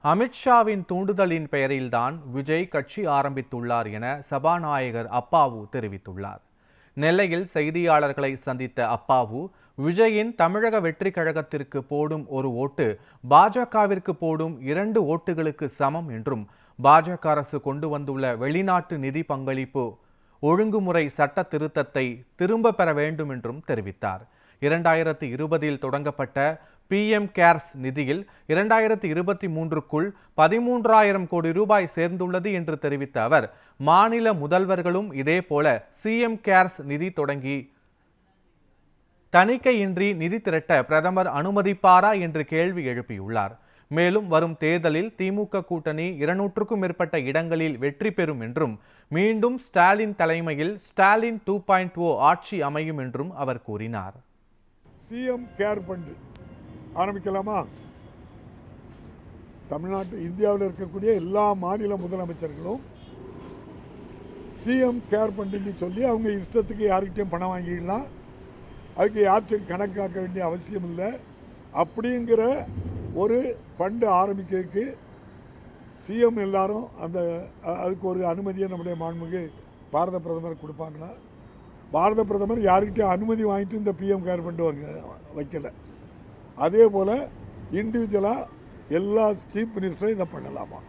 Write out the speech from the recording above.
அமித்ஷாவின் தூண்டுதலின் பெயரில்தான் விஜய் கட்சி ஆரம்பித்துள்ளார் என சபாநாயகர் அப்பாவு தெரிவித்துள்ளார். நெல்லையில் செய்தியாளர்களை சந்தித்த அப்பாவு, விஜயின் தமிழக வெற்றி கழகத்திற்கு போடும் ஒரு ஓட்டு பாஜகவிற்கு போடும் 2 ஓட்டுகளுக்கு சமம் என்றும், பாஜக அரசு கொண்டு வந்துள்ள வெளிநாட்டு நிதி பங்களிப்பு ஒழுங்குமுறை சட்ட திருத்தத்தை திரும்ப பெற வேண்டும் என்றும் தெரிவித்தார். 2020 தொடங்கப்பட்ட PM கேர்ஸ் நிதியில் 2023க்குள் 13,000 கோடி ரூபாய் சேர்ந்துள்ளது என்று தெரிவித்த அவர், மாநில முதல்வர்களும் இதேபோல CM கேர்ஸ் நிதி தொடங்கி தணிக்கையின்றி நிதி திரட்ட பிரதமர் அனுமதிப்பாரா என்று கேள்வி எழுப்பியுள்ளார். மேலும் வரும் தேர்தலில் திமுக கூட்டணி 200க்கும் மேற்பட்ட இடங்களில் வெற்றி பெறும் என்றும், மீண்டும் ஸ்டாலின் தலைமையில் ஸ்டாலின் 2.0 ஆட்சி அமையும் என்றும் அவர் கூறினார். CM கேர் ஃபண்ட் ஆரம்பிக்கலாமா? தமிழ்நாட்டு இந்தியாவில் இருக்கக்கூடிய எல்லா மாநில முதலமைச்சர்களும் CM கேர் ஃபண்டுன்னு சொல்லி அவங்க இஷ்டத்துக்கு யார்கிட்டையும் பணம் வாங்கிடலாம். அதுக்கு யார்கிட்டையும் கணக்காக்க வேண்டிய அவசியம் இல்லை. அப்படிங்கிற ஒரு ஃபண்டு ஆரம்பிக்கிறதுக்கு CM எல்லாரும் அதுக்கு ஒரு அனுமதியை நம்முடைய மாண்புமிகு பாரத பிரதமர் கொடுப்பாங்களா? பாரத பிரதமர் யார்கிட்டையும் அனுமதி வாங்கிட்டு இந்த PM கேர் ஃபண்டு வைக்கலை. அதே போல் இண்டிவிஜுவலாக எல்லா சீஃப் மினிஸ்டரும் இதை பண்ணலாமா?